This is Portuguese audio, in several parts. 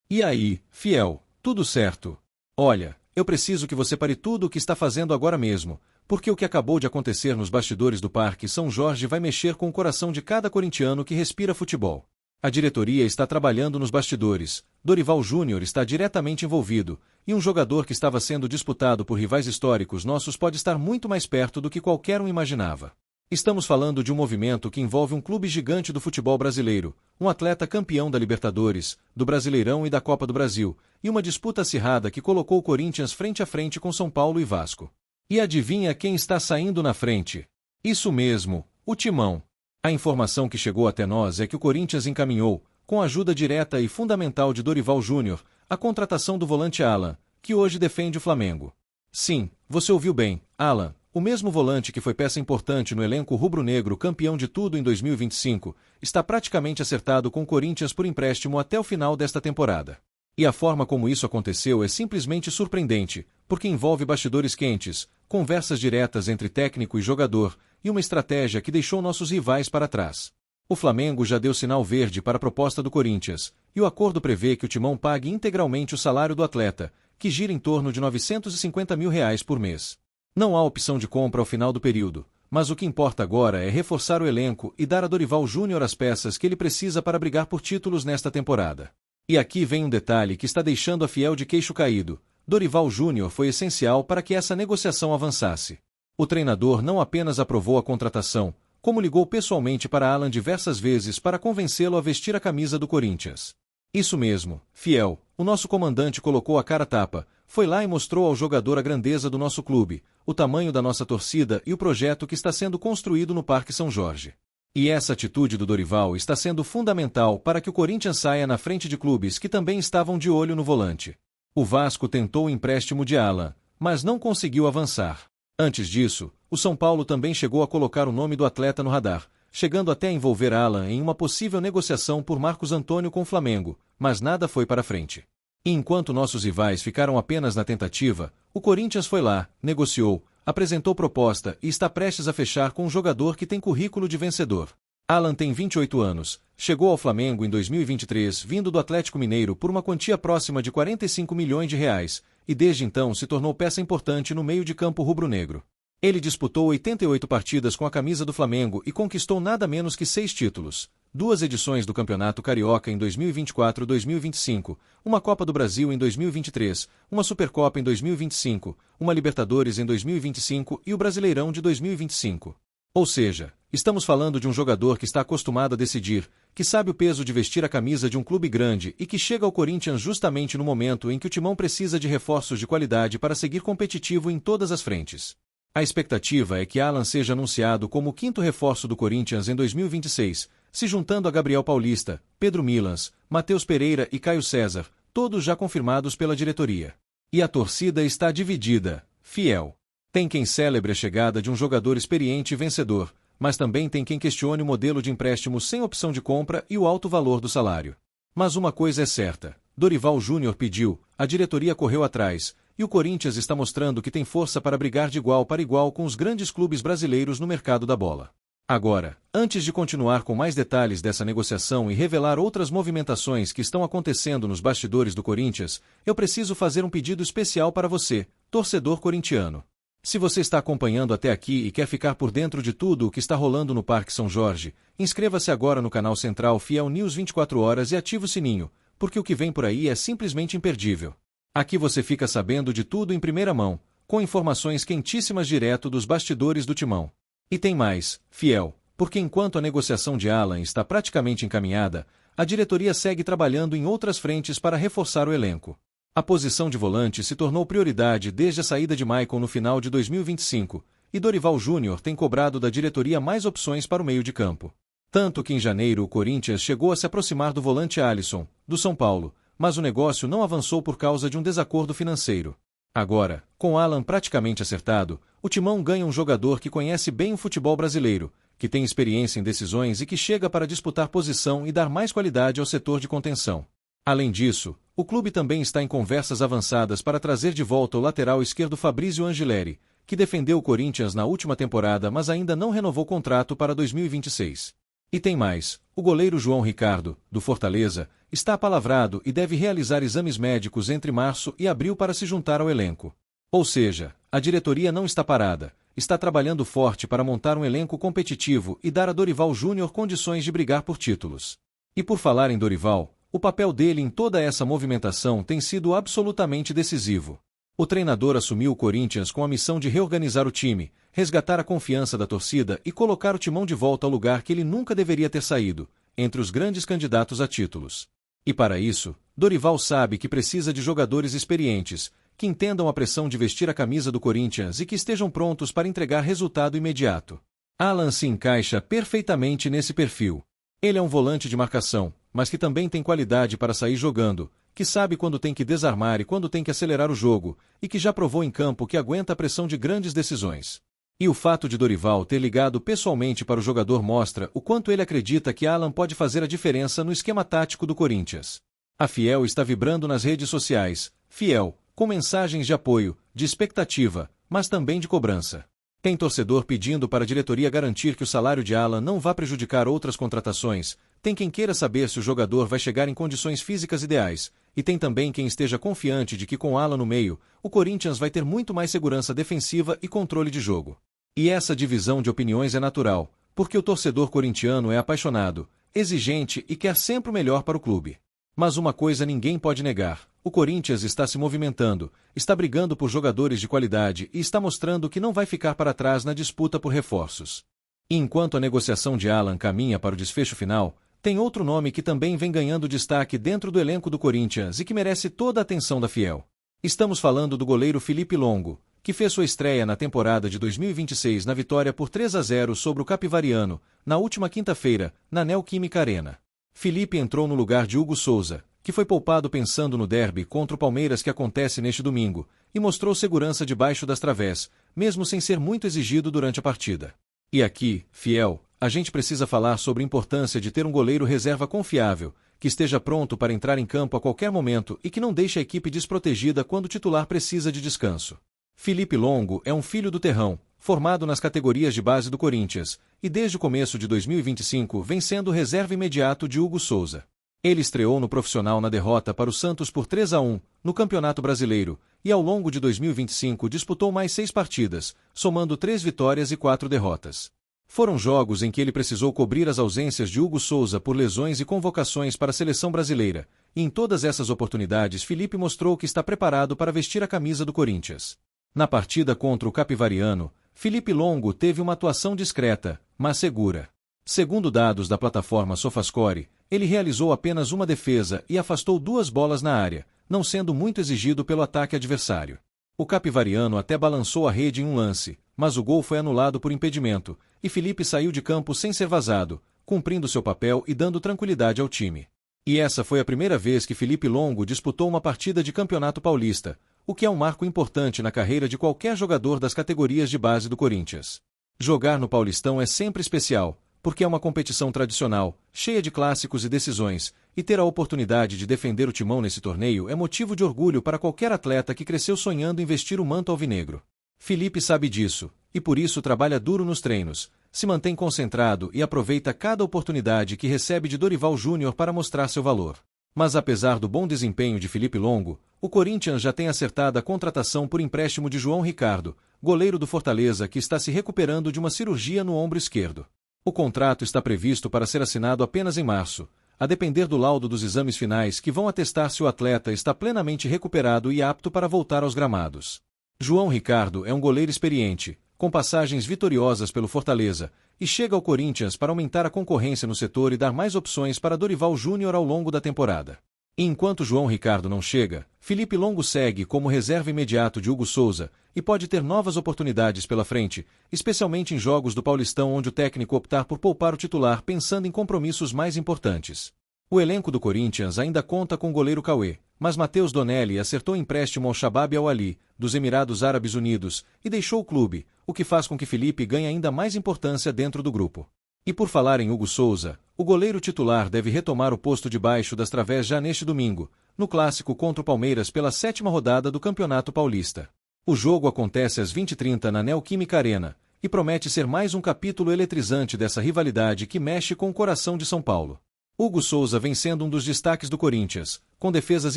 E aí, fiel, tudo certo? Olha, eu preciso que você pare tudo o que está fazendo agora mesmo, porque o que acabou de acontecer nos bastidores do Parque São Jorge vai mexer com o coração de cada corintiano que respira futebol. A diretoria está trabalhando nos bastidores, Dorival Júnior está diretamente envolvido, e um jogador que estava sendo disputado por rivais históricos nossos pode estar muito mais perto do que qualquer um imaginava. Estamos falando de um movimento que envolve um clube gigante do futebol brasileiro, um atleta campeão da Libertadores, do Brasileirão e da Copa do Brasil, e uma disputa acirrada que colocou o Corinthians frente a frente com São Paulo e Vasco. E adivinha quem está saindo na frente? Isso mesmo, o Timão. A informação que chegou até nós é que o Corinthians encaminhou, com a ajuda direta e fundamental de Dorival Júnior, a contratação do volante Alan, que hoje defende o Flamengo. Sim, você ouviu bem, Alan, o mesmo volante que foi peça importante no elenco rubro-negro campeão de tudo em 2025, está praticamente acertado com o Corinthians por empréstimo até o final desta temporada. E a forma como isso aconteceu é simplesmente surpreendente, porque envolve bastidores quentes, conversas diretas entre técnico e jogador, e uma estratégia que deixou nossos rivais para trás. O Flamengo já deu sinal verde para a proposta do Corinthians, e o acordo prevê que o Timão pague integralmente o salário do atleta, que gira em torno de R$950 mil por mês. Não há opção de compra ao final do período, mas o que importa agora é reforçar o elenco e dar a Dorival Júnior as peças que ele precisa para brigar por títulos nesta temporada. E aqui vem um detalhe que está deixando a fiel de queixo caído. Dorival Júnior foi essencial para que essa negociação avançasse. O treinador não apenas aprovou a contratação, como ligou pessoalmente para Alan diversas vezes para convencê-lo a vestir a camisa do Corinthians. Isso mesmo, fiel, o nosso comandante colocou a cara a tapa, foi lá e mostrou ao jogador a grandeza do nosso clube, o tamanho da nossa torcida e o projeto que está sendo construído no Parque São Jorge. E essa atitude do Dorival está sendo fundamental para que o Corinthians saia na frente de clubes que também estavam de olho no volante. O Vasco tentou o empréstimo de Alan, mas não conseguiu avançar. Antes disso, o São Paulo também chegou a colocar o nome do atleta no radar, chegando até a envolver Alan em uma possível negociação por Marcos Antônio com o Flamengo, mas nada foi para frente. E enquanto nossos rivais ficaram apenas na tentativa, o Corinthians foi lá, negociou, apresentou proposta e está prestes a fechar com um jogador que tem currículo de vencedor. Alan tem 28 anos, chegou ao Flamengo em 2023 vindo do Atlético Mineiro por uma quantia próxima de R$45 milhões, e desde então se tornou peça importante no meio de campo rubro-negro. Ele disputou 88 partidas com a camisa do Flamengo e conquistou nada menos que 6 títulos, 2 edições do Campeonato Carioca em 2024-2025, uma Copa do Brasil em 2023, uma Supercopa em 2025, uma Libertadores em 2025 e o Brasileirão de 2025. Ou seja, estamos falando de um jogador que está acostumado a decidir, que sabe o peso de vestir a camisa de um clube grande e que chega ao Corinthians justamente no momento em que o Timão precisa de reforços de qualidade para seguir competitivo em todas as frentes. A expectativa é que Alan seja anunciado como o 5º reforço do Corinthians em 2026, se juntando a Gabriel Paulista, Pedro Milans, Matheus Pereira e Caio César, todos já confirmados pela diretoria. E a torcida está dividida, fiel. Tem quem celebre a chegada de um jogador experiente e vencedor, mas também tem quem questione o modelo de empréstimo sem opção de compra e o alto valor do salário. Mas uma coisa é certa, Dorival Júnior pediu, a diretoria correu atrás, e o Corinthians está mostrando que tem força para brigar de igual para igual com os grandes clubes brasileiros no mercado da bola. Agora, antes de continuar com mais detalhes dessa negociação e revelar outras movimentações que estão acontecendo nos bastidores do Corinthians, eu preciso fazer um pedido especial para você, torcedor corintiano. Se você está acompanhando até aqui e quer ficar por dentro de tudo o que está rolando no Parque São Jorge, inscreva-se agora no canal Central Fiel News 24 horas e ative o sininho, porque o que vem por aí é simplesmente imperdível. Aqui você fica sabendo de tudo em primeira mão, com informações quentíssimas direto dos bastidores do Timão. E tem mais, fiel, porque enquanto a negociação de Alan está praticamente encaminhada, a diretoria segue trabalhando em outras frentes para reforçar o elenco. A posição de volante se tornou prioridade desde a saída de Maicon no final de 2025, e Dorival Júnior tem cobrado da diretoria mais opções para o meio de campo. Tanto que em janeiro o Corinthians chegou a se aproximar do volante Alisson, do São Paulo, mas o negócio não avançou por causa de um desacordo financeiro. Agora, com Alan praticamente acertado, o Timão ganha um jogador que conhece bem o futebol brasileiro, que tem experiência em decisões e que chega para disputar posição e dar mais qualidade ao setor de contenção. Além disso, o clube também está em conversas avançadas para trazer de volta o lateral esquerdo Fabrício Angileri, que defendeu o Corinthians na última temporada mas ainda não renovou contrato para 2026. E tem mais, O goleiro João Ricardo, do Fortaleza, está apalavrado e deve realizar exames médicos entre março e abril para se juntar ao elenco. Ou seja, a diretoria não está parada, está trabalhando forte para montar um elenco competitivo e dar a Dorival Júnior condições de brigar por títulos. E por falar em Dorival, o papel dele em toda essa movimentação tem sido absolutamente decisivo. O treinador assumiu o Corinthians com a missão de reorganizar o time, resgatar a confiança da torcida e colocar o timão de volta ao lugar que ele nunca deveria ter saído, entre os grandes candidatos a títulos. E para isso, Dorival sabe que precisa de jogadores experientes, que entendam a pressão de vestir a camisa do Corinthians e que estejam prontos para entregar resultado imediato. Alan se encaixa perfeitamente nesse perfil. Ele é um volante de marcação, mas que também tem qualidade para sair jogando, que sabe quando tem que desarmar e quando tem que acelerar o jogo, e que já provou em campo que aguenta a pressão de grandes decisões. E o fato de Dorival ter ligado pessoalmente para o jogador mostra o quanto ele acredita que Alan pode fazer a diferença no esquema tático do Corinthians. A Fiel está vibrando nas redes sociais, Fiel, com mensagens de apoio, de expectativa, mas também de cobrança. Tem torcedor pedindo para a diretoria garantir que o salário de Alan não vá prejudicar outras contratações, tem quem queira saber se o jogador vai chegar em condições físicas ideais, e tem também quem esteja confiante de que com Alan no meio, o Corinthians vai ter muito mais segurança defensiva e controle de jogo. E essa divisão de opiniões é natural, porque o torcedor corintiano é apaixonado, exigente e quer sempre o melhor para o clube. Mas uma coisa ninguém pode negar: o Corinthians está se movimentando, está brigando por jogadores de qualidade e está mostrando que não vai ficar para trás na disputa por reforços. E enquanto a negociação de Alan caminha para o desfecho final, tem outro nome que também vem ganhando destaque dentro do elenco do Corinthians e que merece toda a atenção da Fiel. Estamos falando do goleiro Felipe Longo, que fez sua estreia na temporada de 2026 na vitória por 3-0 sobre o Capivariano, na última quinta-feira, na Neoquímica Arena. Felipe entrou no lugar de Hugo Souza, que foi poupado pensando no derby contra o Palmeiras que acontece neste domingo, e mostrou segurança debaixo das través, mesmo sem ser muito exigido durante a partida. E aqui, Fiel, a gente precisa falar sobre a importância de ter um goleiro reserva confiável, que esteja pronto para entrar em campo a qualquer momento e que não deixe a equipe desprotegida quando o titular precisa de descanso. Felipe Longo é um filho do terrão, formado nas categorias de base do Corinthians, e desde o começo de 2025 vem sendo reserva imediato de Hugo Souza. Ele estreou no profissional na derrota para o Santos por 3-1, no Campeonato Brasileiro, e ao longo de 2025 disputou mais 6 partidas, somando 3 vitórias e 4 derrotas. Foram jogos em que ele precisou cobrir as ausências de Hugo Souza por lesões e convocações para a seleção brasileira, e em todas essas oportunidades Felipe mostrou que está preparado para vestir a camisa do Corinthians. Na partida contra o Capivariano, Felipe Longo teve uma atuação discreta, mas segura. Segundo dados da plataforma SofaScore, ele realizou apenas uma defesa e afastou 2 bolas na área, não sendo muito exigido pelo ataque adversário. O Capivariano até balançou a rede em um lance, mas o gol foi anulado por impedimento, e Felipe saiu de campo sem ser vazado, cumprindo seu papel e dando tranquilidade ao time. E essa foi a primeira vez que Felipe Longo disputou uma partida de Campeonato Paulista, o que é um marco importante na carreira de qualquer jogador das categorias de base do Corinthians. Jogar no Paulistão é sempre especial, porque é uma competição tradicional, cheia de clássicos e decisões, e ter a oportunidade de defender o timão nesse torneio é motivo de orgulho para qualquer atleta que cresceu sonhando em vestir o manto alvinegro. Felipe sabe disso, e por isso trabalha duro nos treinos, se mantém concentrado e aproveita cada oportunidade que recebe de Dorival Júnior para mostrar seu valor. Mas apesar do bom desempenho de Felipe Longo, o Corinthians já tem acertado a contratação por empréstimo de João Ricardo, goleiro do Fortaleza que está se recuperando de uma cirurgia no ombro esquerdo. O contrato está previsto para ser assinado apenas em março, a depender do laudo dos exames finais que vão atestar se o atleta está plenamente recuperado e apto para voltar aos gramados. João Ricardo é um goleiro experiente, com passagens vitoriosas pelo Fortaleza, e chega ao Corinthians para aumentar a concorrência no setor e dar mais opções para Dorival Júnior ao longo da temporada. E enquanto João Ricardo não chega, Felipe Longo segue como reserva imediato de Hugo Souza e pode ter novas oportunidades pela frente, especialmente em jogos do Paulistão onde o técnico optar por poupar o titular pensando em compromissos mais importantes. O elenco do Corinthians ainda conta com o goleiro Cauê, mas Matheus Donelli acertou empréstimo ao Shabab Al-Ahly, dos Emirados Árabes Unidos, e deixou o clube, o que faz com que Felipe ganhe ainda mais importância dentro do grupo. E por falar em Hugo Souza, o goleiro titular deve retomar o posto debaixo das través já neste domingo, no clássico contra o Palmeiras pela 7ª rodada do Campeonato Paulista. O jogo acontece às 20h30 na Neoquímica Arena, e promete ser mais um capítulo eletrizante dessa rivalidade que mexe com o coração de São Paulo. Hugo Souza vem sendo um dos destaques do Corinthians, com defesas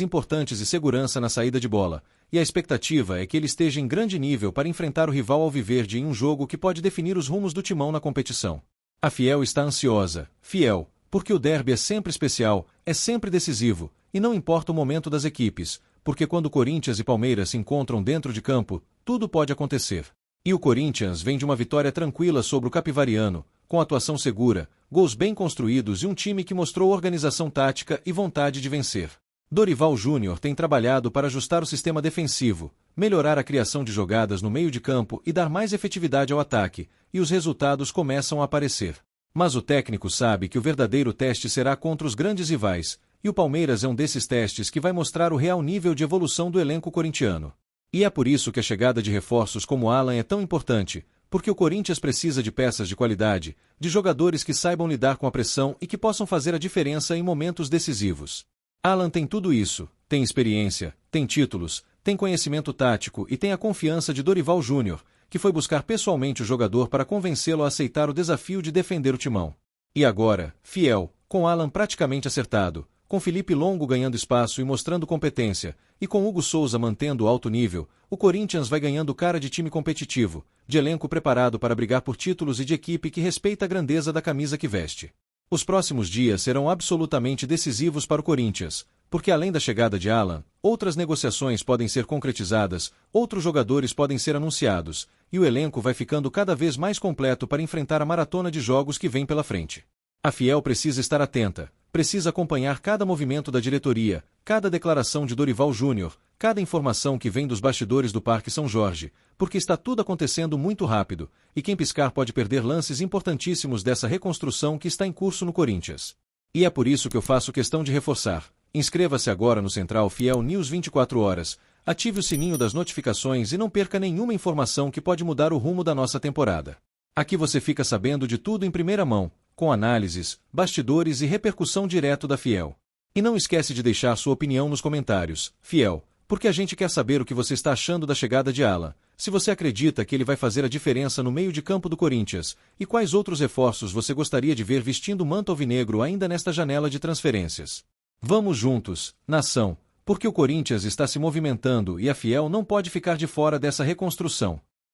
importantes e segurança na saída de bola, e a expectativa é que ele esteja em grande nível para enfrentar o rival alviverde em um jogo que pode definir os rumos do timão na competição. A Fiel está ansiosa, porque o derby é sempre especial, é sempre decisivo, e não importa o momento das equipes, porque quando Corinthians e Palmeiras se encontram dentro de campo, tudo pode acontecer. E o Corinthians vem de uma vitória tranquila sobre o Capivariano, com atuação segura, gols bem construídos e um time que mostrou organização tática e vontade de vencer. Dorival Júnior tem trabalhado para ajustar o sistema defensivo, melhorar a criação de jogadas no meio de campo e dar mais efetividade ao ataque, e os resultados começam a aparecer. Mas o técnico sabe que o verdadeiro teste será contra os grandes rivais, e o Palmeiras é um desses testes que vai mostrar o real nível de evolução do elenco corintiano. E é por isso que a chegada de reforços como Alan é tão importante, porque o Corinthians precisa de peças de qualidade, de jogadores que saibam lidar com a pressão e que possam fazer a diferença em momentos decisivos. Alan tem tudo isso, tem experiência, tem títulos, tem conhecimento tático e tem a confiança de Dorival Júnior, que foi buscar pessoalmente o jogador para convencê-lo a aceitar o desafio de defender o timão. E agora, Fiel, com Alan praticamente acertado, com Felipe Longo ganhando espaço e mostrando competência, e com Hugo Souza mantendo alto nível, o Corinthians vai ganhando cara de time competitivo, de elenco preparado para brigar por títulos e de equipe que respeita a grandeza da camisa que veste. Os próximos dias serão absolutamente decisivos para o Corinthians, porque além da chegada de Alan, outras negociações podem ser concretizadas, outros jogadores podem ser anunciados, e o elenco vai ficando cada vez mais completo para enfrentar a maratona de jogos que vem pela frente. A Fiel precisa estar atenta, precisa acompanhar cada movimento da diretoria, cada declaração de Dorival Júnior, cada informação que vem dos bastidores do Parque São Jorge, porque está tudo acontecendo muito rápido, e quem piscar pode perder lances importantíssimos dessa reconstrução que está em curso no Corinthians. E é por isso que eu faço questão de reforçar. Inscreva-se agora no Central Fiel News 24 horas, ative o sininho das notificações e não perca nenhuma informação que pode mudar o rumo da nossa temporada. Aqui você fica sabendo de tudo em primeira mão, com análises, bastidores e repercussão direto da Fiel. E não esquece de deixar sua opinião nos comentários, Fiel, porque a gente quer saber o que você está achando da chegada de Alan, se você acredita que ele vai fazer a diferença no meio de campo do Corinthians, e quais outros reforços você gostaria de ver vestindo o manto alvinegro ainda nesta janela de transferências. Vamos juntos, nação, porque o Corinthians está se movimentando e a Fiel não pode ficar de fora dessa reconstrução.